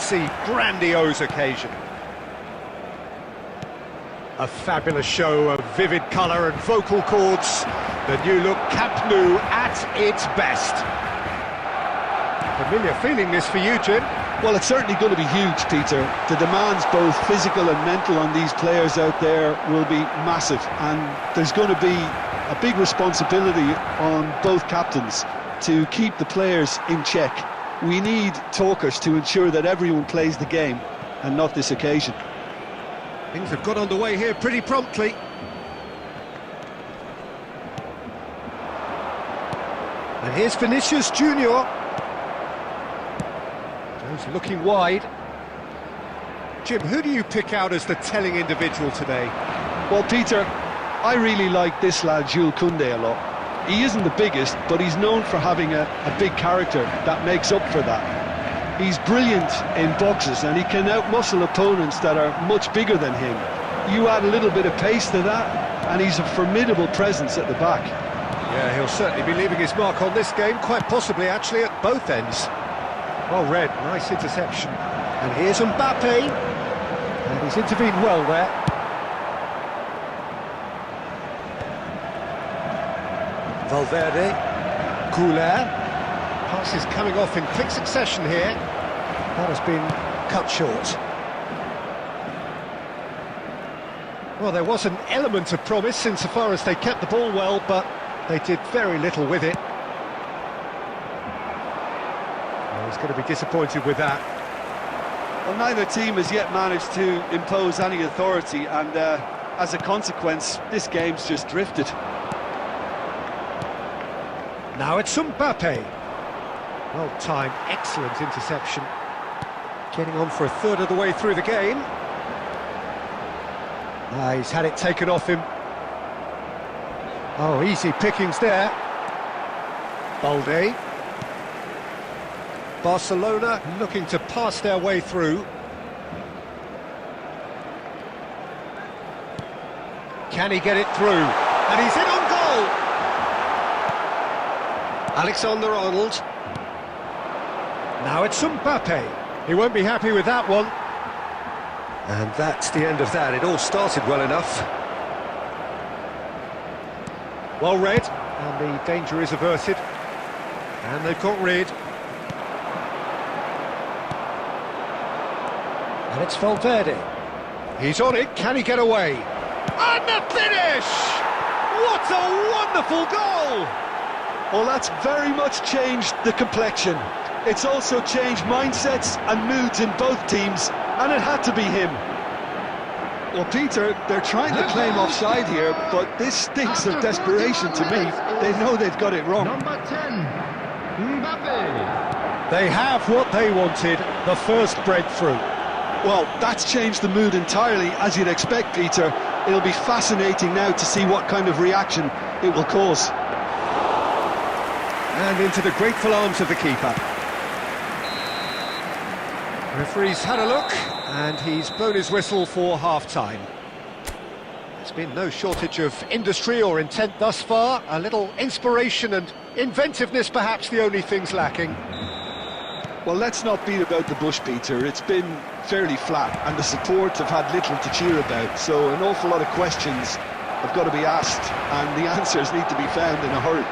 sexy, grandiose occasion. A fabulous show of vivid colour and vocal cords. The new-look Camp Nou at its best. Familiar feeling this for you, Jim? Well, it's certainly going to be huge, Peter. The demands, both physical and mental, on these players out there will be massive, and there's going to be a big responsibility on both captains to keep the players in check. We need talkers to ensure that everyone plays the game, and not this occasion. Things have got underway here pretty promptly. And here's Vinicius Junior. Goes looking wide. Jim, who do you pick out as the telling individual today? Well, Peter, I really like this lad, Jules Koundé, a lot. He isn't the biggest, but he's known for having a big character that makes up for that. He's brilliant in boxes, and he can outmuscle opponents that are much bigger than him. You add a little bit of pace to that, and he's a formidable presence at the back. Yeah, he'll certainly be leaving his mark on this game, quite possibly actually at both ends. Well read, nice interception. And here's Mbappe, and he's intervened well there. Valverde, Couler. Passes coming off in quick succession here. That has been cut short. Well, there was an element of promise insofar as they kept the ball well, but they did very little with it. Well, he's going to be disappointed with that. Well, neither team has yet managed to impose any authority, and as a consequence, this game's just drifted. Now it's Mbappe. Well timed, excellent interception. Getting on for a third of the way through the game. He's had it taken off him. Oh, easy pickings there. Balde. Barcelona looking to pass their way through. Can he get it through? And he's in on goal! Alexander-Arnold. Now it's Mbappe. He won't be happy with that one. And that's the end of that. It all started well enough. Well read, and the danger is averted. And they've got rid. And it's Valverde. He's on it, can he get away? And the finish! What a wonderful goal! Well, that's very much changed the complexion. It's also changed mindsets and moods in both teams, and it had to be him. Well, Peter, they're trying to claim offside here, but this stinks of desperation to me. They know they've got it wrong. Number 10, Mbappe. They have what they wanted, the first breakthrough. Well, that's changed the mood entirely, as you'd expect, Peter. It'll be fascinating now to see what kind of reaction it will cause. And into the grateful arms of the keeper. Referee's had a look, and he's blown his whistle for half-time. There's been no shortage of industry or intent thus far. A little inspiration and inventiveness, perhaps the only things lacking. Well, let's not beat about the bush, Peter. It's been fairly flat, and the support have had little to cheer about, so an awful lot of questions have got to be asked, and the answers need to be found in a hurry.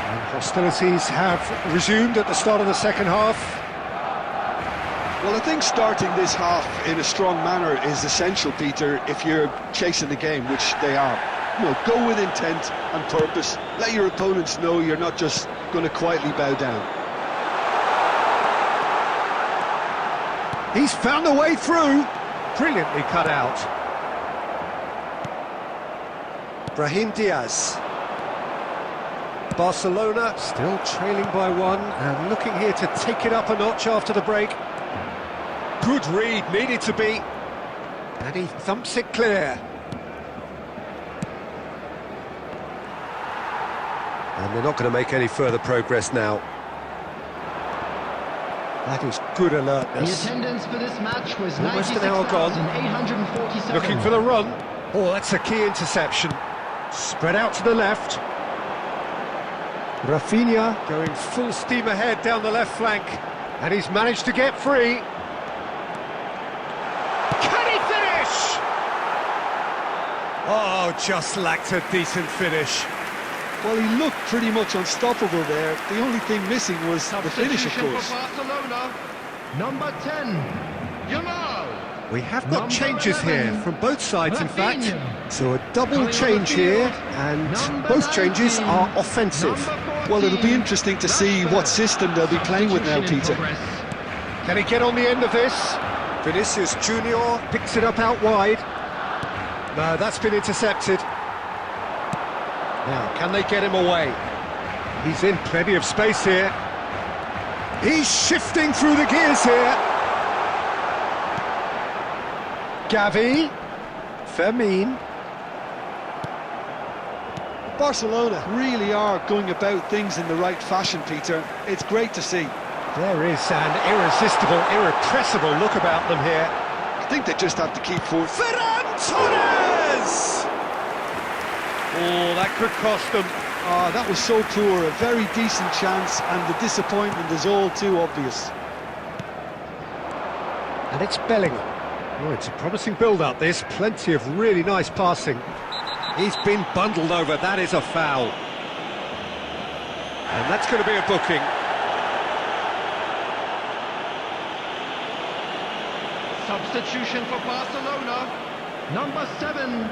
And hostilities have resumed at the start of the second half. Well, I think starting this half in a strong manner is essential, Peter, if you're chasing the game, which they are. You know, go with intent and purpose. Let your opponents know you're not just going to quietly bow down. He's found a way through. Brilliantly cut out. Brahim Diaz. Barcelona still trailing by one and looking here to take it up a notch after the break. Good read, needed to be. And he thumps it clear. And they're not going to make any further progress now. That is good alertness. The attendance for this match was Almost an hour gone. 96,847. Looking for the run. Oh, that's a key interception. Spread out to the left. Rafinha going full steam ahead down the left flank. And he's managed to get free. Can he finish? Oh, just lacked a decent finish. Well, he looked pretty much unstoppable there. The only thing missing was the finish, of Substitution course. for Barcelona. Number 10, Yamal. We have got Number changes 11, here from both sides, in fact. Rafinha. So a double Coming on change the here, field, and number both changes 19, are offensive. number Well, it'll be 14, interesting to see what system they'll be playing with now, Substitution in Peter. progress. Can he get on the end of this? Vinicius Junior picks it up out wide. No, that's been intercepted. Now, can they get him away? He's in plenty of space here. He's shifting through the gears here. Gavi, Fermin. Barcelona really are going about things in the right fashion, Peter. It's great to see. There is an irresistible, irrepressible look about them here. I think they just have to keep forward. Ferran Torres! Oh, that could cost them. Ah, that was so poor. A very decent chance, and the disappointment is all too obvious. And it's Bellingham. Oh, it's a promising build-up, this. Plenty of really nice passing. He's been bundled over. That is a foul. And that's going to be a booking. Substitution for Barcelona. Number 7,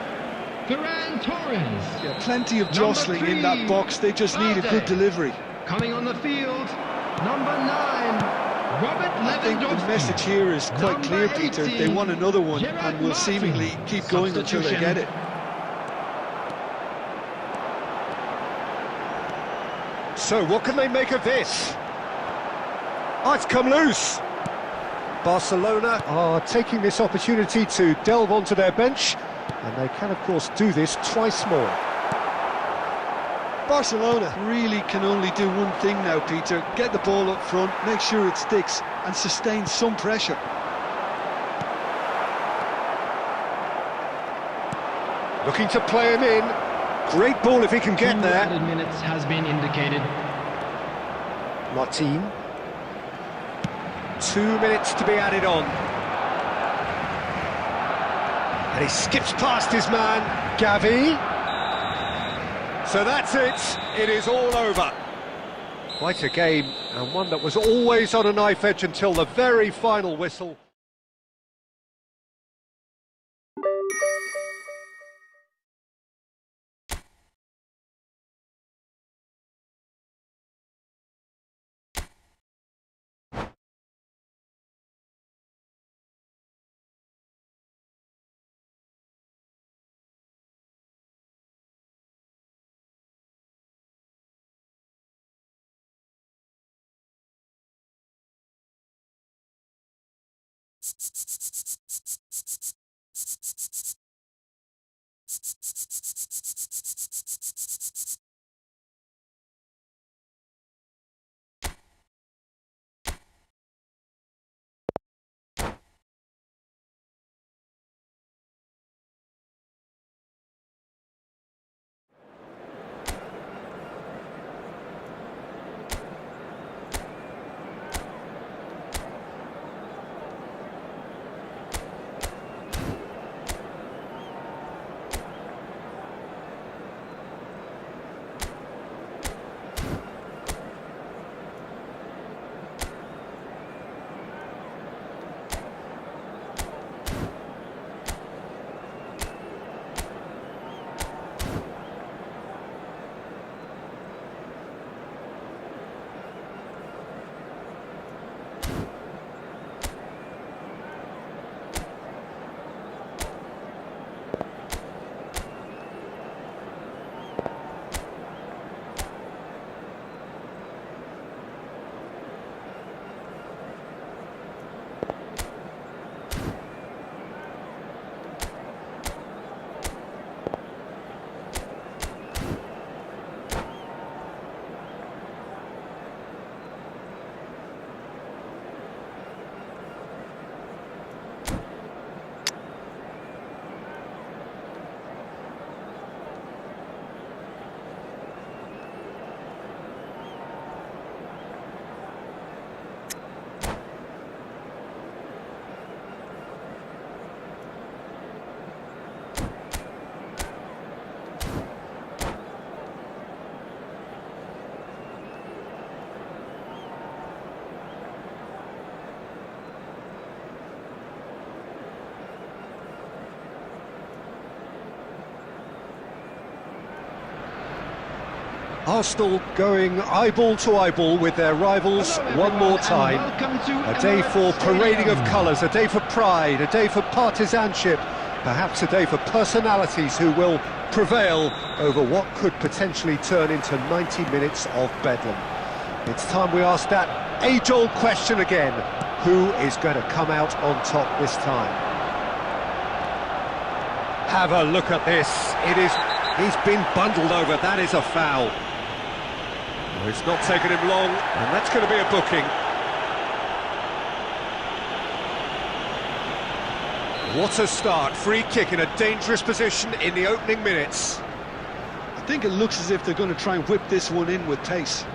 Ferran Torres. Yeah, plenty of Number jostling in that 3, box. They just need a good Valde. delivery. Coming on the field, number 9, Robert I think the Lewandowski. message here is quite Number clear, Peter. They 18, want another one Gerard and will Martin. seemingly keep going until they get it. So, what can they make of this? Oh, it's come loose. Barcelona are taking this opportunity to delve onto their bench, and they can, of course, do this twice more. Barcelona really can only do one thing now, Peter. Get the ball up front, make sure it sticks, and sustain some pressure. Looking to play him in. Great ball if he can get 2 there. added minutes has been indicated. Martin. 2 minutes to be added on. And he skips past his man, Gavi. So that's it. It is all over. Quite a game, and one that was always on a knife edge until the very final whistle. Arsenal going eyeball to eyeball with their rivals one more time. A day for parading of colours, a day for pride, a day for partisanship, perhaps a day for personalities who will prevail over what could potentially turn into 90 minutes of bedlam. It's time we ask that age-old question again. Who is going to come out on top this time? Have a look at this. He's been bundled over. That is a foul. Well, it's not taken him long, and that's going to be a booking. What a start. Free kick in a dangerous position in the opening minutes. I think it looks as if they're going to try and whip this one in with pace.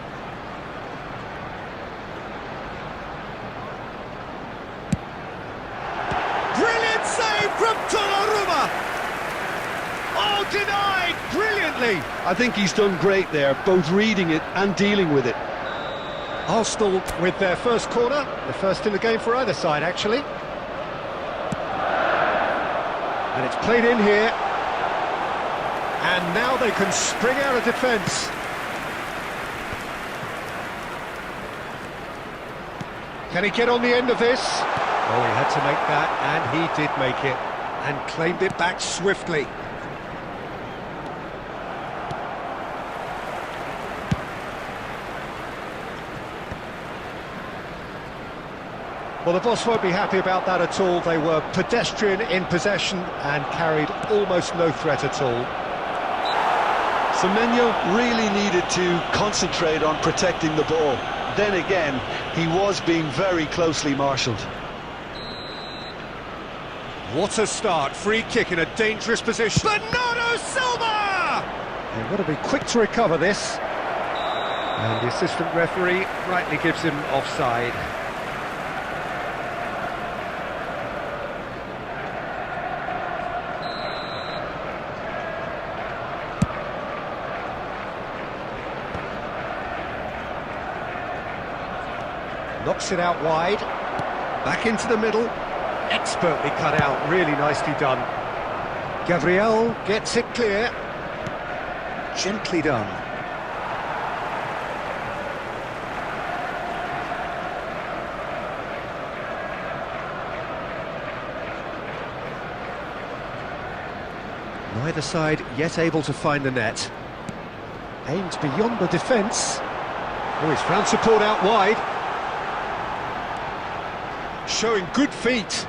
Brilliant save from Donnarumma! Oh, denied brilliantly! I think he's done great there, both reading it and dealing with it. Arsenal with their first corner, the first in the game for either side, actually. And it's played in here. And now they can spring out of defence. Can he get on the end of this? Oh, he had to make that, and he did make it. And claimed it back swiftly. Well, the boss won't be happy about that at all. They were pedestrian in possession and carried almost no threat at all. Semenyo really needed to concentrate on protecting the ball. Then again, he was being very closely marshalled. What a start. Free kick in a dangerous position. Bernardo Silva! They've got to be quick to recover this. And the assistant referee rightly gives him offside. Knocks it out wide, back into the middle, expertly cut out, really nicely done. Gabriel gets it clear, gently done. Neither side yet able to find the net. Aimed beyond the defence. Oh, he's found support out wide. Showing good feet.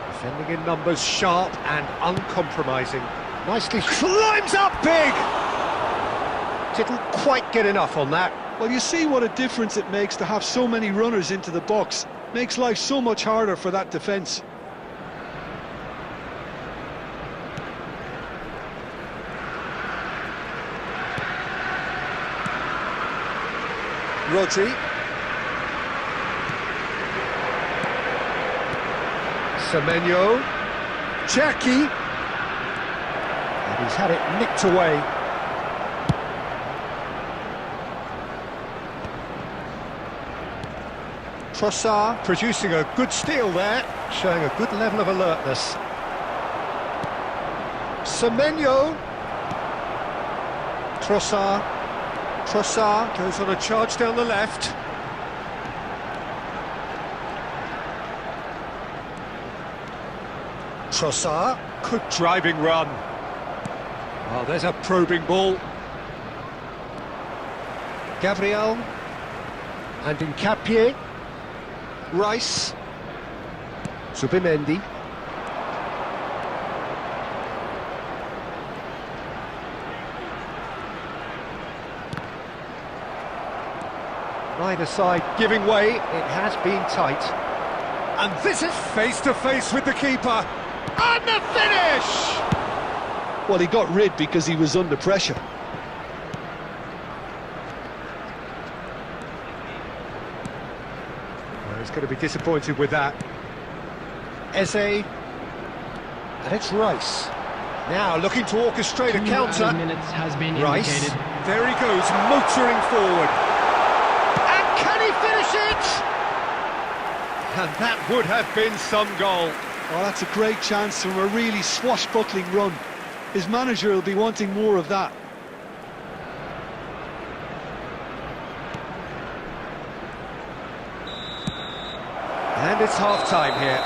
Defending in numbers, sharp and uncompromising. Nicely climbs up big! Didn't quite get enough on that. Well, you see what a difference it makes to have so many runners into the box. Makes life so much harder for that defence. Rodri. Semenyo, Jackie, and he's had it nicked away. Trossard producing a good steal there, showing a good level of alertness. Semenyo, Trossard goes on a charge down the left. Trossard, good driving run. Oh, there's a probing ball. Gabriel, and Nkapie, Rice, Zubimendi. Neither side giving way, it has been tight. And this is face to face with the keeper. And the finish! Well, he got rid because he was under pressure. Well, he's going to be disappointed with that. Eze, and it's Rice. Now looking to orchestrate a counter. 2 minutes has been Rice, indicated. there he goes, motoring forward. And can he finish it? And that would have been some goal. Oh, that's a great chance from a really swashbuckling run. His manager will be wanting more of that. it's half-time here.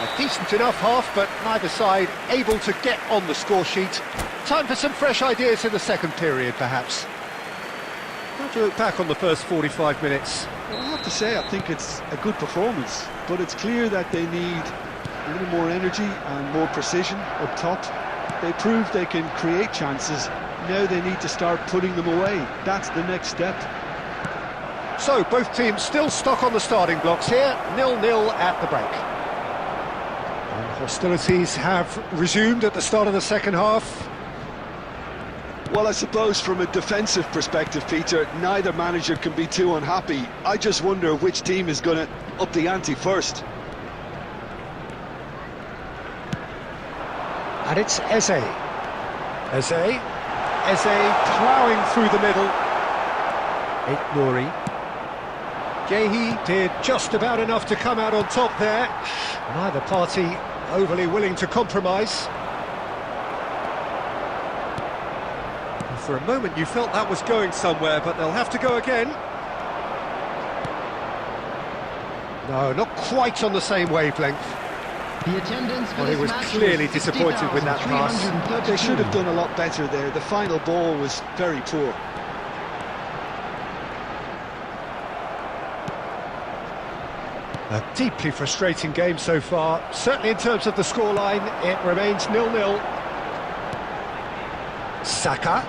A decent enough half, but neither side able to get on the score sheet. Time for some fresh ideas in the second period, perhaps. How do you look back on the first 45 minutes? Well, I have to say, I think it's a good performance, but it's clear that they need a little more energy and more precision up top. They proved they can create chances. Now they need to start putting them away. That's the next step. So, both teams still stuck on the starting blocks here, 0-0 at the break. And hostilities have resumed at the start of the second half. Well, I suppose from a defensive perspective, Peter, neither manager can be too unhappy. I just wonder which team is going to up the ante first. And it's Eze. Eze ploughing through the middle. Nouri. Gehi did just about enough to come out on top there. Neither party overly willing to compromise. For a moment you felt that was going somewhere, but they'll have to go again. No, not quite on the same wavelength. The attendance for Well, he this was match clearly was disappointed with that pass. 60,332. They should have done a lot better there. The final ball was very poor. A deeply frustrating game so far. Certainly in terms of the scoreline, it remains 0-0. Saka.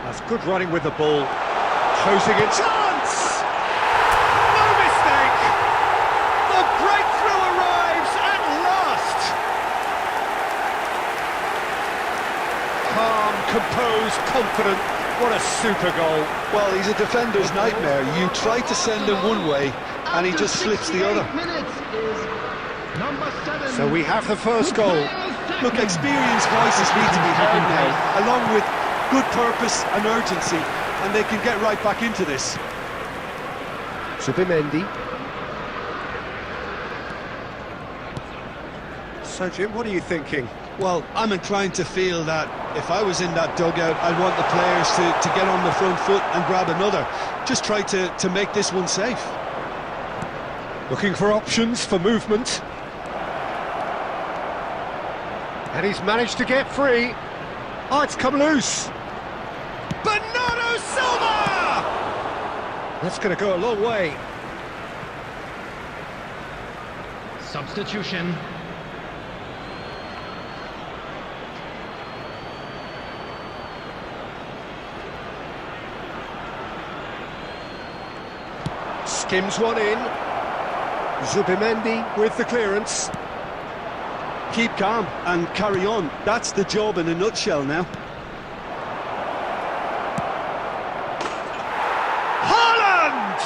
That's good running with the ball. Closing in. Chance! No mistake! The breakthrough arrives at last! Calm, composed, confident. What a super goal. Well, he's a defender's nightmare. You try to send him one way, and he just slips the other. Minutes is number 7. So we have the first goal. Look, experienced voices need to be heard now, along with good purpose and urgency, and they can get right back into this. Zubimendi. So, Jim, what are you thinking? Well, I'm inclined to feel that if I was in that dugout, I'd want the players to get on the front foot and grab another. Just try to make this one safe. Looking for options for movement. And he's managed to get free. Oh, it's come loose. Bernardo Silva! That's going to go a long way. Substitution. Skims one in. Zubimendi with the clearance. Keep calm and carry on. That's the job in a nutshell now. Haaland!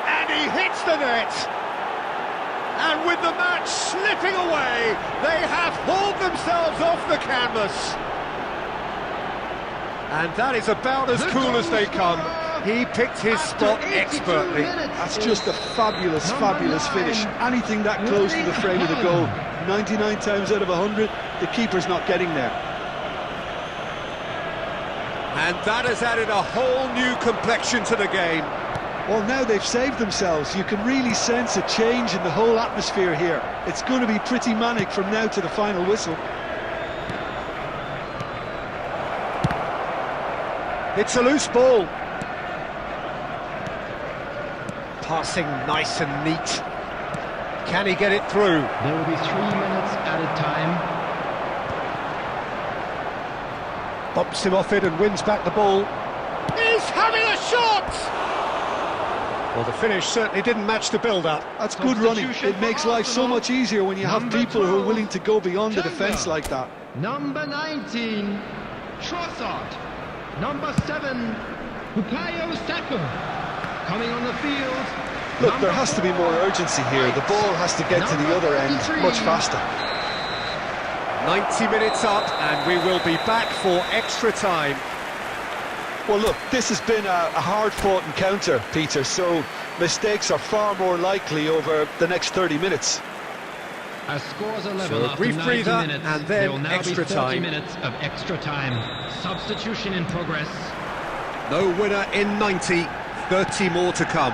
And he hits the net. And with the match slipping away, they have hauled themselves off the canvas. And that is about as cool as they come. He picked his spot expertly. That's just a fabulous, fabulous finish. Anything that close to the frame of the goal, 99 times out of 100, the keeper's not getting there. And that has added a whole new complexion to the game. Well, now they've saved themselves. You can really sense a change in the whole atmosphere here. It's going to be pretty manic from now to the final whistle. It's a loose ball. Passing nice and neat. Can he get it through? There will be 3 minutes added time. Bumps him off it and wins back the ball. He's having a shot! Well, the finish certainly didn't match the build-up. That's good running. It makes life so much easier when you have people who are willing to go beyond the defence like that. Number 19, Trossard. Number 7, Bukayo Saka. Coming on the field. Look, there has to be more urgency here. The ball has to get to the other end much faster. 90 minutes up and we will be back for extra time. Well, look, this has been a hard-fought encounter, Peter, so mistakes are far more likely over the next 30 minutes. As scores are So level a after brief 90 breather minutes, and then there will now extra be 30 time. minutes of extra time. Substitution in progress. No winner in 90, 30 more to come.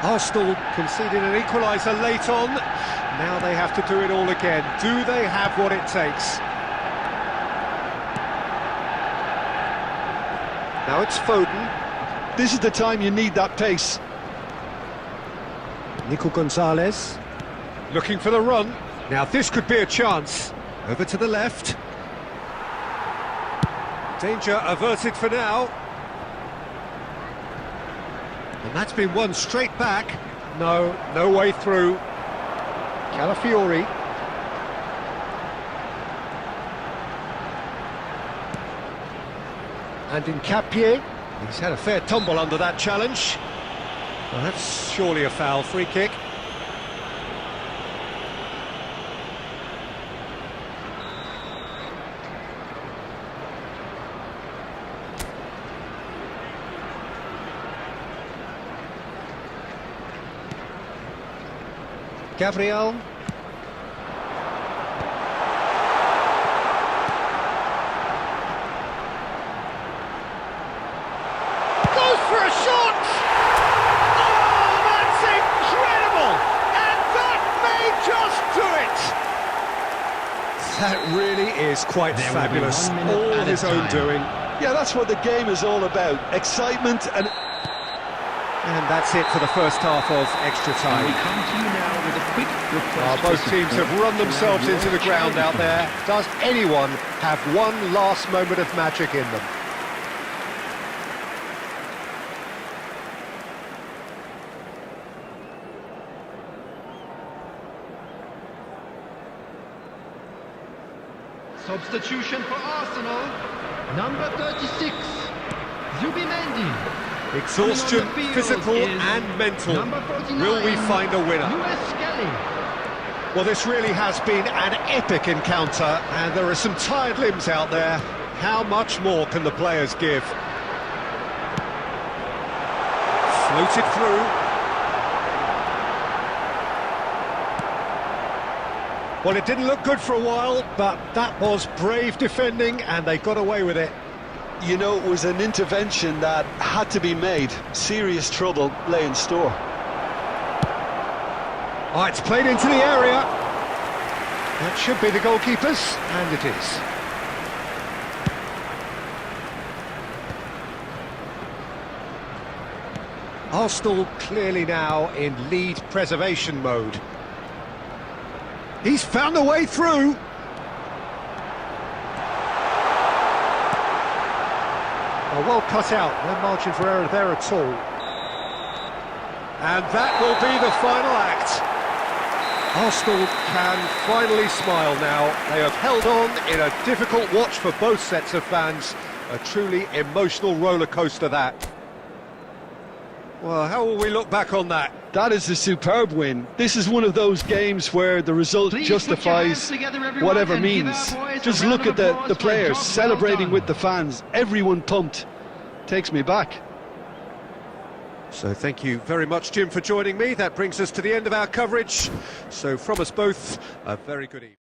Arsenal conceded an equaliser late on. Now they have to do it all again. Do they have what it takes? Now it's Foden. This is the time you need that pace. Nico Gonzalez. Looking for the run. Now this could be a chance. Over to the left. Danger averted for now. And that's been won straight back. No way through. Calafiori. And in Capie, he's had a fair tumble under that challenge. Well, that's surely a foul, free kick. Gabriel. Goes for a shot! Oh, that's incredible! And that may just do it! That really is quite fabulous. All his own doing. Yeah, that's what the game is all about. Excitement And that's it for the first half of extra time. We come to you now with a quick request. Both teams have run themselves into the ground out there. Does anyone have one last moment of magic in them? Substitution for Arsenal. Number 36, Zubimendi. Exhaustion, physical and mental. Will we find a winner? Well, this really has been an epic encounter, and there are some tired limbs out there. How much more can the players give? Floated through. Well, it didn't look good for a while, but that was brave defending, and they got away with it. You know, it was an intervention that had to be made. Serious trouble lay in store. Oh, it's played into the area. That should be the goalkeepers, and it is. Arsenal clearly now in lead preservation mode. He's found a way through. Oh, well cut out, no margin for error there at all. And that will be the final act. Arsenal can finally smile now. They have held on in a difficult watch for both sets of fans. A truly emotional roller coaster, that. Well, how will we look back on that? That is a superb win. This is one of those games where the result justifies whatever means. Just look at the players celebrating with the fans. Everyone pumped. Takes me back. So thank you very much, Jim, for joining me. That brings us to the end of our coverage. So from us both, a very good evening.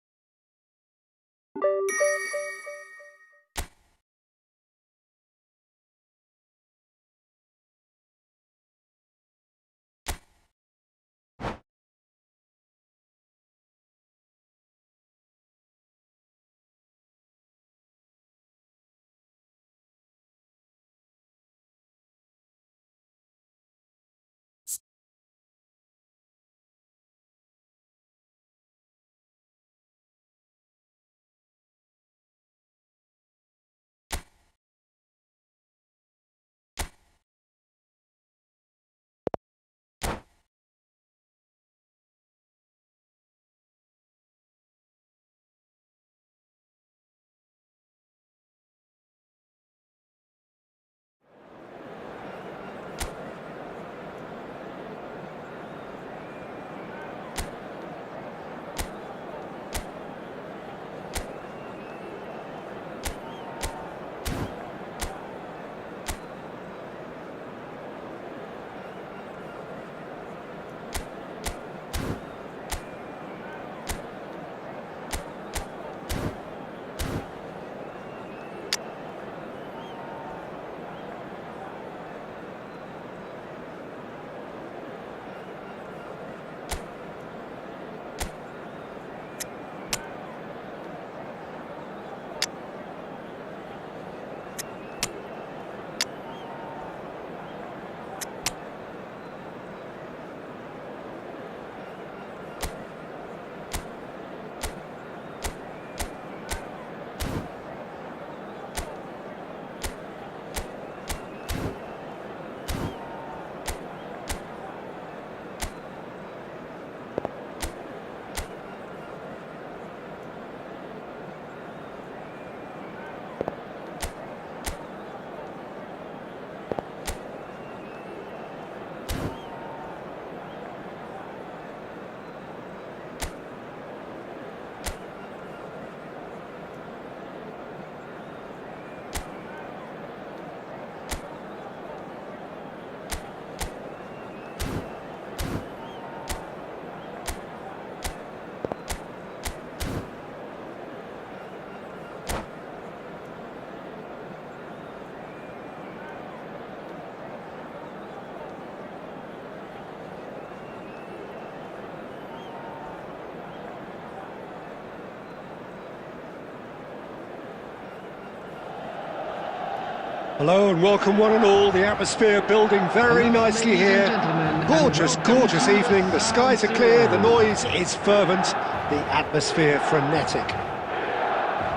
Hello and welcome one and all. The atmosphere building very nicely Ladies and here. gentlemen, Gorgeous, and welcome gorgeous to evening. The skies are clear, the noise is fervent, the atmosphere frenetic.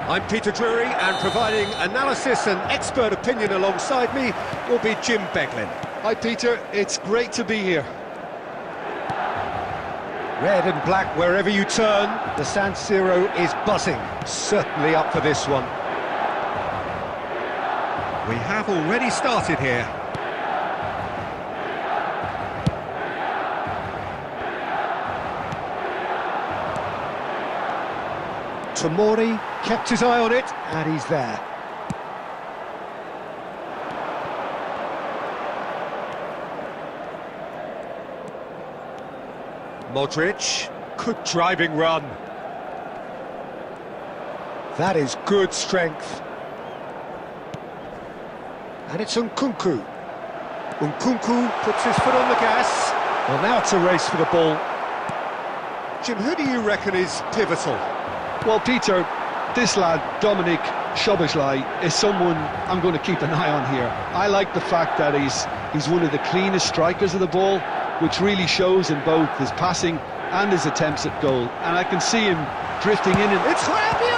I'm Peter Drury, and providing analysis and expert opinion alongside me will be Jim Beglin. Hi Peter, it's great to be here. Red and black wherever you turn, the San Siro is buzzing. Certainly up for this one. We have already started here. Tomori kept his eye on it, and he's there. Modric, good driving run. That is good strength. And it's Nkunku. Nkunku puts his foot on the gas. Well, now it's a race for the ball. Jim, who do you reckon is pivotal? Well, Peter, this lad, Dominic Szoboszlai, is someone I'm going to keep an eye on here. I like the fact that he's one of the cleanest strikers of the ball, which really shows in both his passing and his attempts at goal. And I can see him drifting in and... It's Rabiot!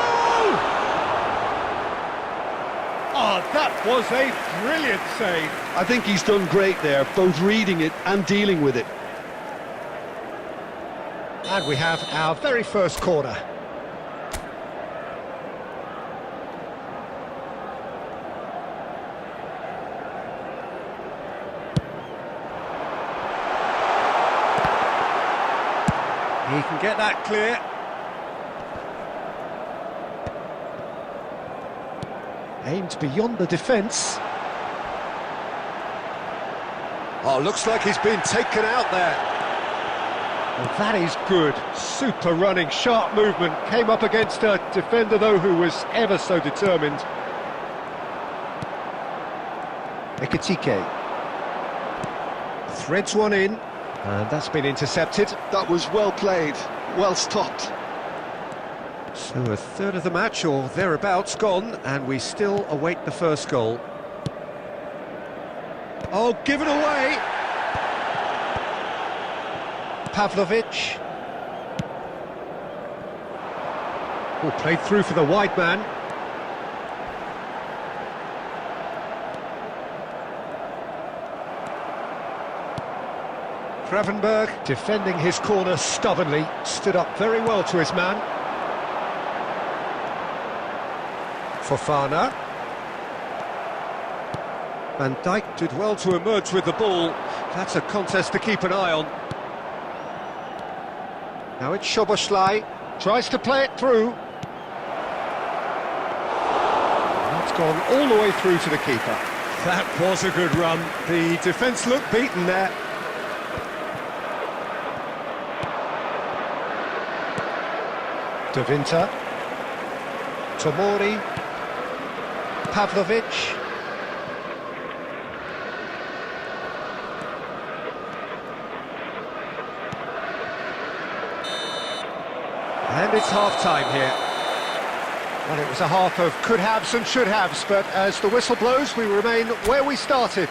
Oh, that was a brilliant save. I think he's done great there, both reading it and dealing with it. And we have our very first corner. He can get that clear. Aimed beyond the defence. Oh, looks like he's been taken out there. Well, that is good. Super running, sharp movement. Came up against a defender, though, who was ever so determined. Ekitike. Threads one in. And that's been intercepted. That was well played, well stopped. So a third of the match, or thereabouts, gone, and we still await the first goal. Oh, given away! Pavlovic. Oh, played through for the wide man. Gravenberg, defending his corner stubbornly, stood up very well to his man. Fofana. Van Dijk did well to emerge with the ball. That's a contest to keep an eye on. Now it's Szoboszlai, tries to play it through. That's gone all the way through to the keeper. That was a good run. The defence looked beaten there. De Winter, Tomori, Pavlovic. And it's half-time here. Well, it was a half of could-haves and should-haves, but as the whistle blows, we remain where we started.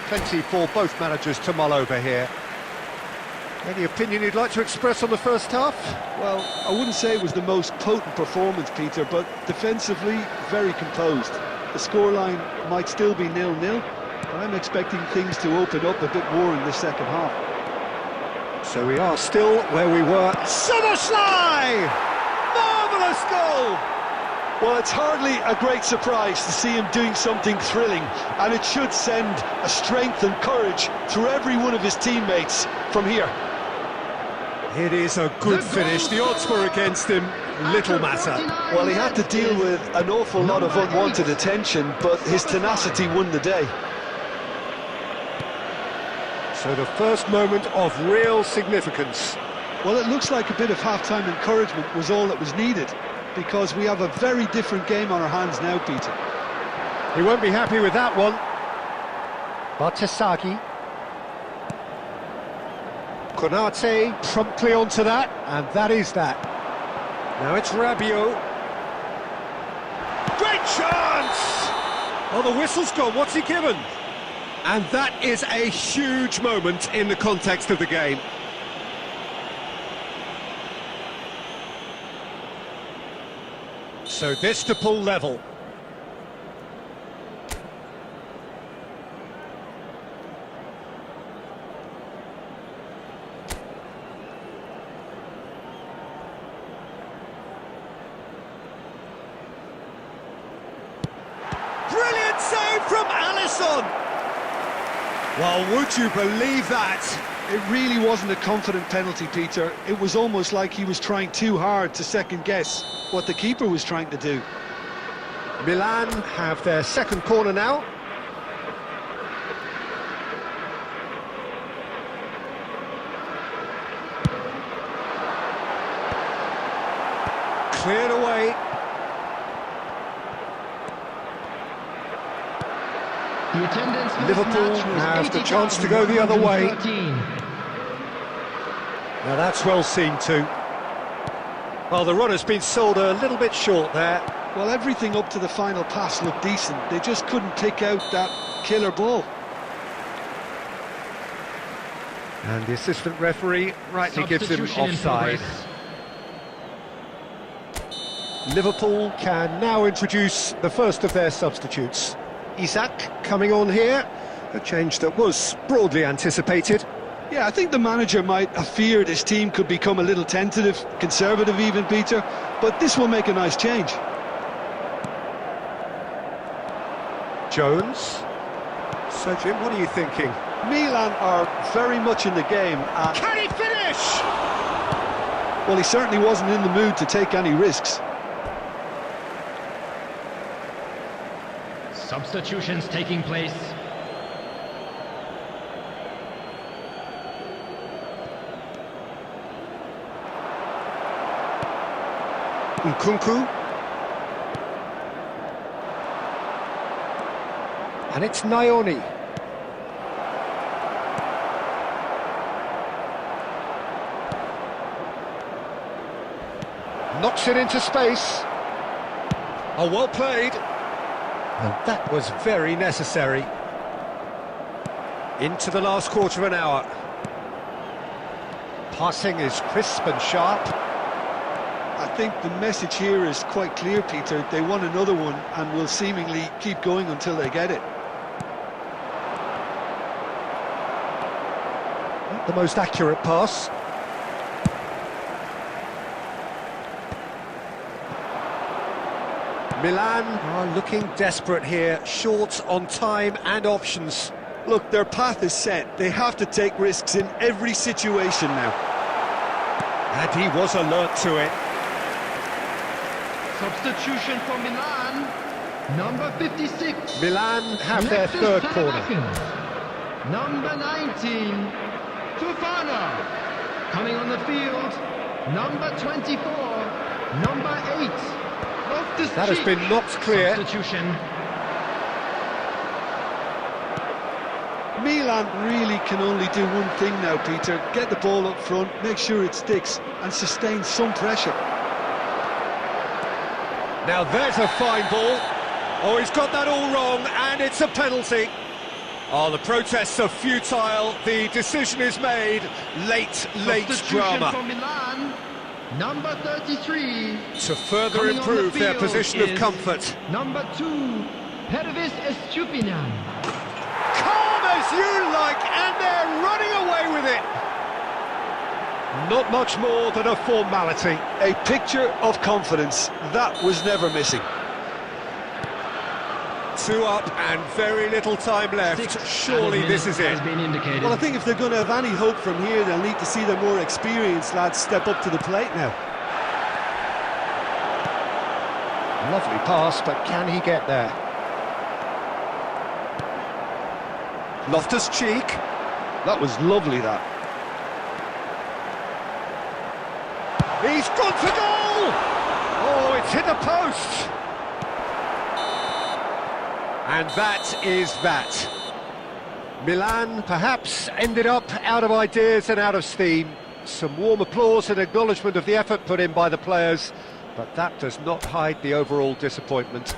Plenty for both managers to mull over here. Any opinion you'd like to express on the first half? Well, I wouldn't say it was the most potent performance, Peter, but defensively, very composed. The scoreline might still be 0-0, but I'm expecting things to open up a bit more in the second half. So we are still where we were. Szoboszlai! Marvellous goal! Well, it's hardly a great surprise to see him doing something thrilling, and it should send a strength and courage through every one of his teammates from here. It is a good finish. The odds were against him. Little matter. Well, he had to deal with an awful lot of unwanted attention, but his tenacity won the day. So the first moment of real significance. Well, it looks like a bit of half-time encouragement was all that was needed, because we have a very different game on our hands now, Peter. He won't be happy with that one. Bartesaghi. Konate promptly onto that, and that is that. Now it's Rabiot. Great chance! Oh, the whistle's gone. What's he given? And that is a huge moment in the context of the game. So this to pull level. Brilliant save from Alisson! Well, would you believe that? It really wasn't a confident penalty, Peter. It was almost like he was trying too hard to second-guess what the keeper was trying to do. Milan have their second corner now. Cleared away. The attendance for this Liverpool match was have the chance to go the other way. 80,113. Now that's well seen too. Well, the run has been sold a little bit short there. Well, everything up to the final pass looked decent. They just couldn't pick out that killer ball. And the assistant referee rightly gives him Substitution in offside. progress. Liverpool can now introduce the first of their substitutes. Isak coming on here, a change that was broadly anticipated. Yeah, I think the manager might have feared his team could become a little tentative, conservative even, Peter, but this will make a nice change. Jones. So, Jim, what are you thinking? Milan are very much in the game. Can he finish? Well, he certainly wasn't in the mood to take any risks. Substitutions taking place. Nkunku. And it's Nayoni. Knocks it into space. Oh, well played. And that was very necessary. Into the last quarter of an hour. Passing is crisp and sharp. I think the message here is quite clear, Peter. They want another one and will seemingly keep going until they get it. Not the most accurate pass. Milan are looking desperate here, short on time and options. Look, their path is set. They have to take risks in every situation now. And he was alert to it. Substitution for Milan. Number 56. Milan have their Alexis third corner. Salavakis. Number 19. Fofana. Coming on the field. Number 24. Number 8. That has been knocked clear. Substitution. Milan really can only do one thing now, Peter. Get the ball up front, make sure it sticks, and sustain some pressure. Now there's a fine ball. Oh, he's got that all wrong, and it's a penalty. Oh, the protests are futile. The decision is made. Late Substitution drama. for Milan. Number 33. To further Coming on improve the their field position of is comfort. Number 2. Pervis Estupinan. Calm as you like, and they're running away with it. Not much more than a formality. A picture of confidence. That was never missing. 2 up and very little time left. Surely this is it. Has been indicated. Well, I think if they're going to have any hope from here, they'll need to see their more experienced lads step up to the plate now. Lovely pass, but can he get there? Loftus-Cheek. That was lovely, that. He's gone for goal! Oh, it's hit the post! And that is that. Milan perhaps ended up out of ideas and out of steam. Some warm applause and acknowledgement of the effort put in by the players, but that does not hide the overall disappointment.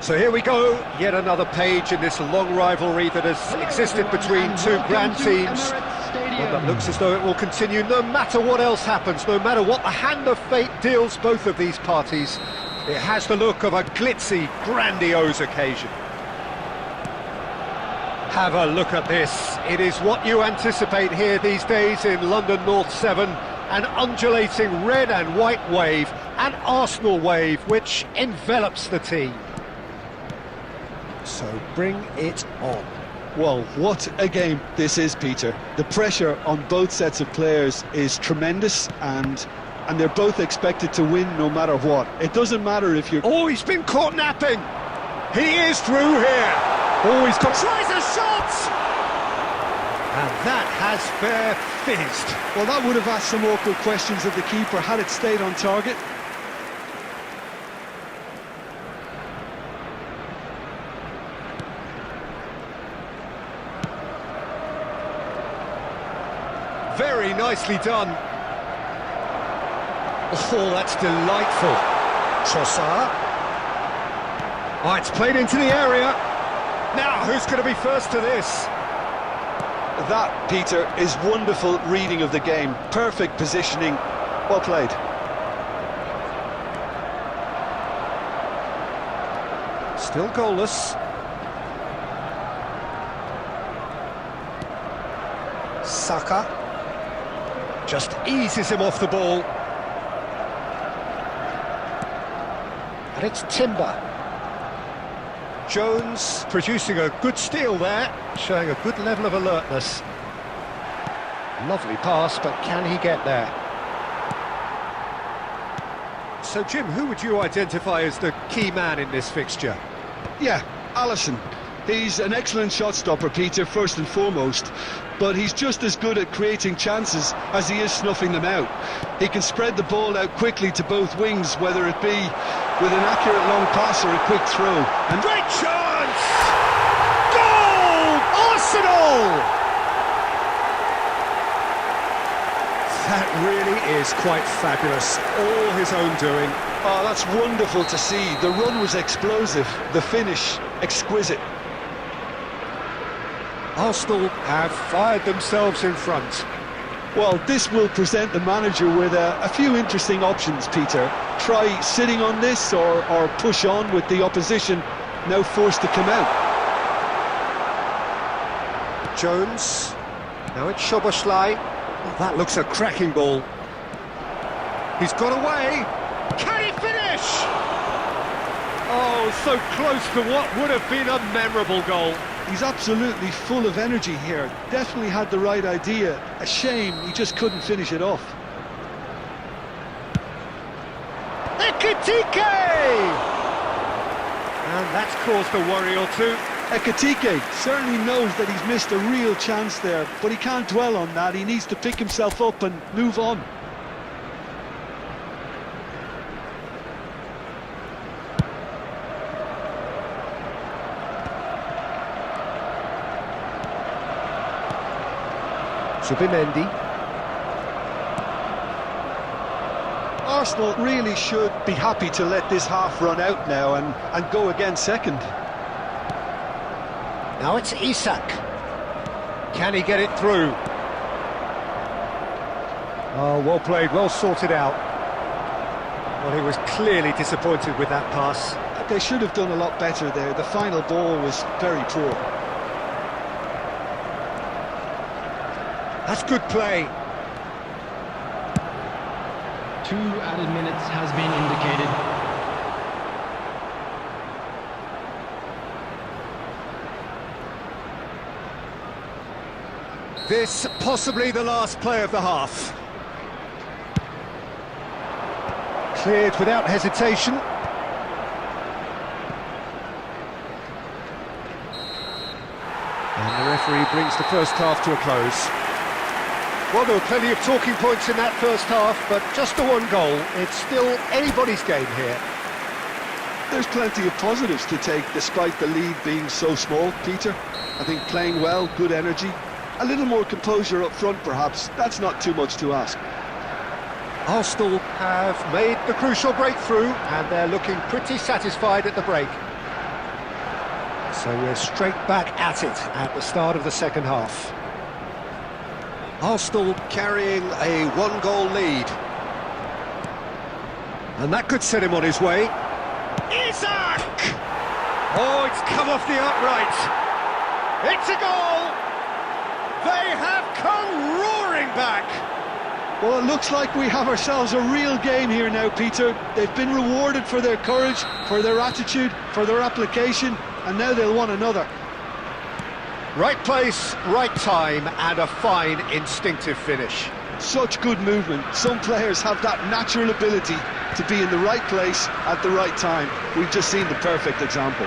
So here we go, yet another page in this long rivalry that has existed between two grand teams. One that looks as though it will continue no matter what else happens, no matter what the hand of fate deals both of these parties. It has the look of a glitzy, grandiose occasion. Have a look at this. It is what you anticipate here these days in London North 7. An undulating red and white wave, an Arsenal wave which envelops the team. So bring it on. Well, what a game this is, Peter. The pressure on both sets of players is tremendous, and they're both expected to win no matter what. It doesn't matter if you're... Oh, he's been caught napping! He is through here! Oh, he's got... Tries a shot! And that has fair fizzed. Well, that would have asked some awkward questions of the keeper had it stayed on target. Very nicely done. Oh, that's delightful. Trossard. Oh, it's played into the area. Now, who's going to be first to this? That, Peter, is wonderful reading of the game. Perfect positioning. Well played. Still goalless. Saka just eases him off the ball. And it's Timber. Jones producing a good steal there, showing a good level of alertness. Lovely pass, but can he get there? So, Jim, who would you identify as the key man in this fixture? Yeah, Alisson. He's an excellent shot stopper, Peter, first and foremost, but he's just as good at creating chances as he is snuffing them out. He can spread the ball out quickly to both wings, whether it be with an accurate long pass or a quick throw. And great chance! Goal! Arsenal! That really is quite fabulous. All his own doing. Oh, that's wonderful to see. The run was explosive, the finish exquisite. Arsenal have fired themselves in front. Well, this will present the manager with a few interesting options, Peter. Try sitting on this or push on with the opposition now forced to come out. Jones. Now it's Szoboszlai. Oh, that looks a cracking ball. He's got away. Can he finish? Oh, so close to what would have been a memorable goal. He's absolutely full of energy here. Definitely had the right idea. A shame he just couldn't finish it off. Ekitike! And that's caused a worry or two. Ekitike certainly knows that he's missed a real chance there, but he can't dwell on that. He needs to pick himself up and move on. Zubimendi. Arsenal really should be happy to let this half run out now and go again second. Now it's Isak. Can he get it through? Oh, well played, well sorted out. Well, he was clearly disappointed with that pass. They should have done a lot better there. The final ball was very poor. That's good play. 2 added minutes has been indicated. This possibly the last play of the half. Cleared without hesitation. And the referee brings the first half to a close. Well, there were plenty of talking points in that first half, but just the one goal. It's still anybody's game here. There's plenty of positives to take despite the lead being so small, Peter. I think playing well, good energy. A little more composure up front, perhaps. That's not too much to ask. Arsenal have made the crucial breakthrough, and they're looking pretty satisfied at the break. So we're straight back at it at the start of the second half. Arsenal carrying a one-goal lead. And that could set him on his way. Isak! Oh, it's come off the upright. It's a goal! They have come roaring back! Well, it looks like we have ourselves a real game here now, Peter. They've been rewarded for their courage, for their attitude, for their application, and now they'll want another. Right place, right time, and a fine instinctive finish. Such good movement. Some players have that natural ability to be in the right place at the right time. We've just seen the perfect example.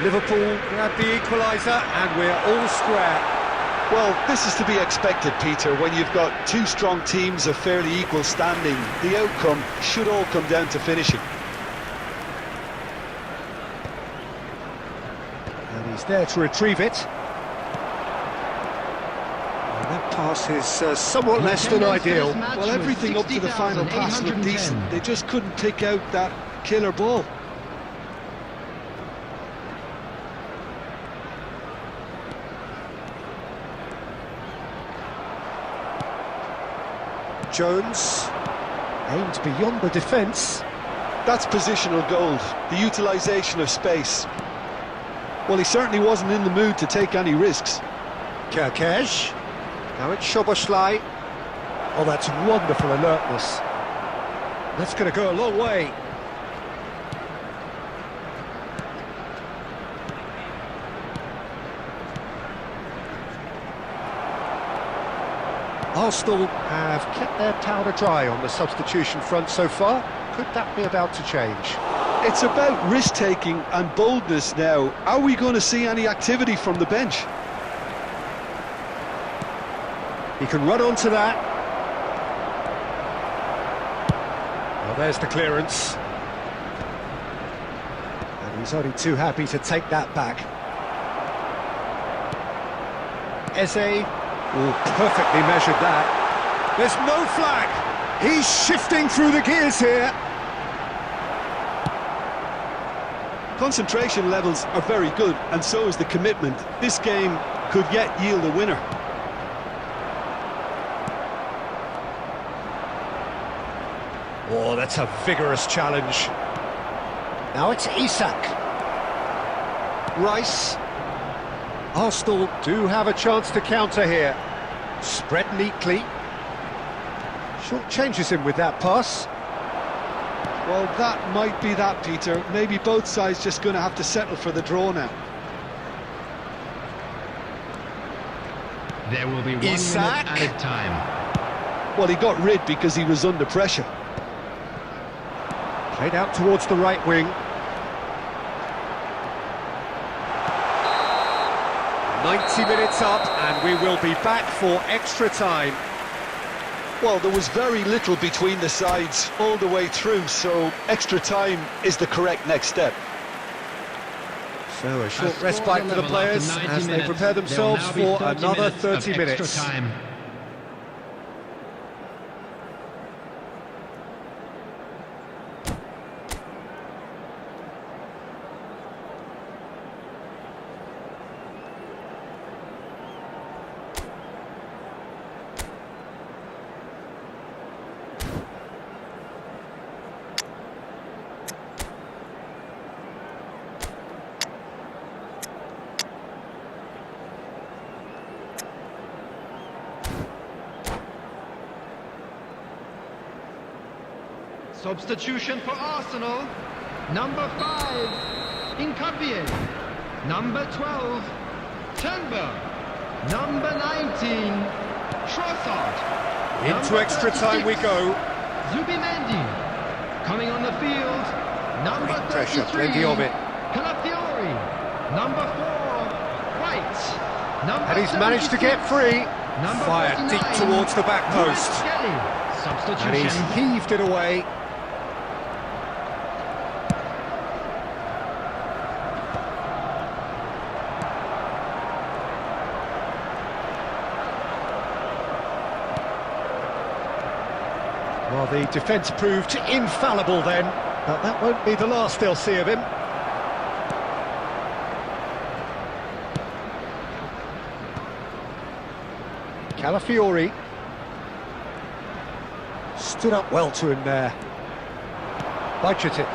Liverpool grab the equaliser, and we're all square. Well, this is to be expected, Peter. When you've got two strong teams of fairly equal standing, the outcome should all come down to finishing. And he's there to retrieve it. And that pass is somewhat less than ideal. Well, everything up to the final pass looked decent. They just couldn't pick out that killer ball. Jones aimed beyond the defence. That's positional gold, the utilisation of space. Well, he certainly wasn't in the mood to take any risks. Kerkesh. Now it's Szoboszlai. Oh, that's wonderful alertness. That's going to go a long way. Arsenal have kept their powder dry on the substitution front so far. Could that be about to change? It's about risk-taking and boldness now. Are we going to see any activity from the bench? He can run onto that. Well, there's the clearance. And he's only too happy to take that back. Eze. Oh, perfectly measured that. There's no flag. He's shifting through the gears here. Concentration levels are very good, and so is the commitment. This game could yet yield a winner. Oh, that's a vigorous challenge. Now it's Isak. Rice. Arsenal do have a chance to counter here. Spread neatly. Short changes him with that pass. Well, that might be that, Peter. Maybe both sides just going to have to settle for the draw now. There will be 1 Isak. minute added time. Well, he got rid because he was under pressure. Played out towards the right wing. 90 minutes up, and we will be back for extra time. Well, there was very little between the sides all the way through, so extra time is the correct next step. So a short respite for the players as they prepare themselves for another 30 minutes. Time. Substitution for Arsenal. Number 5, Nkapie. Number 12, Turnbull. Number 19, Trossard. Into extra time we go. Zubimendi. Coming on the field, number Great pressure, 33, plenty of it. Calafiori. Number 4, White. Number And he's managed to get 76, free. number Fired 49, deep towards the back post. Kelly. And he's Substitution. heaved it away. Well, the defence proved infallible then, but that won't be the last they'll see of him. Calafiori stood up well to him there. Bajcetic.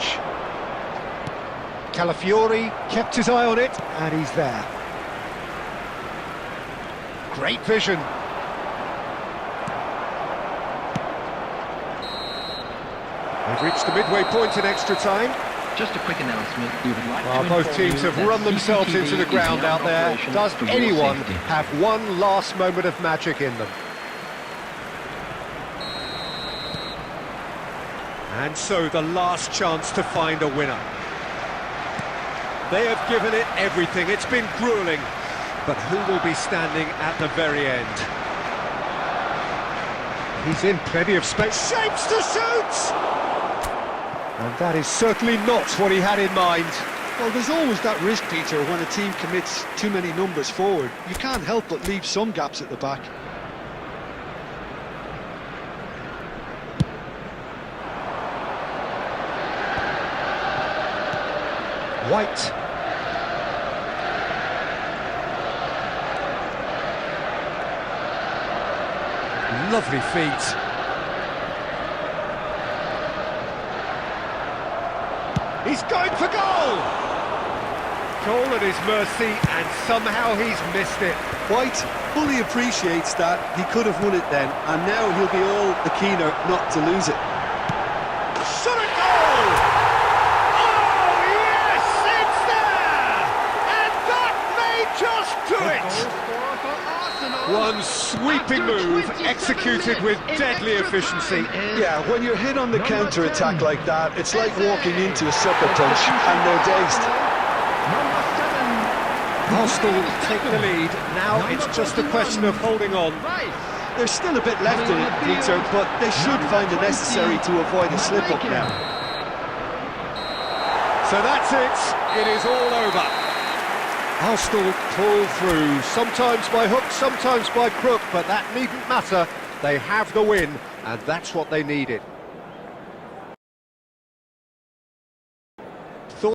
Calafiori kept his eye on it, and he's there. Great vision. They've reached the midway point in extra time. Just a quick announcement. We would like Well, to both inform teams you have that run themselves CCTV into the is ground now out there. operational Does for your anyone safety. have one last moment of magic in them? And so the last chance to find a winner. They have given it everything. It's been gruelling. But who will be standing at the very end? He's in plenty of space. Shapes to shoot! And that is certainly not what he had in mind. Well, there's always that risk, Peter, when a team commits too many numbers forward. You can't help but leave some gaps at the back. White. Lovely feet. He's going for goal! Goal at his mercy, and somehow he's missed it. White fully appreciates that he could have won it then, and now he'll be all the keener not to lose it. Shot at goal! Oh, yes, it's there! And that may just do Goal it! scorer for Arsenal. One sweeping move, executed with deadly efficiency. Yeah, when you're hit on the counter-attack like that, it's like walking into a sucker punch and they're dazed. Number 7. Arsenal take the lead. Now it's just a question of holding on. Rice. There's still a bit left in it, Peter, but they should find it necessary to avoid a slip-up now. So that's it. It is all over. Arsenal pull through, sometimes by hook, sometimes by crook, but that needn't matter. They have the win, and that's what they needed.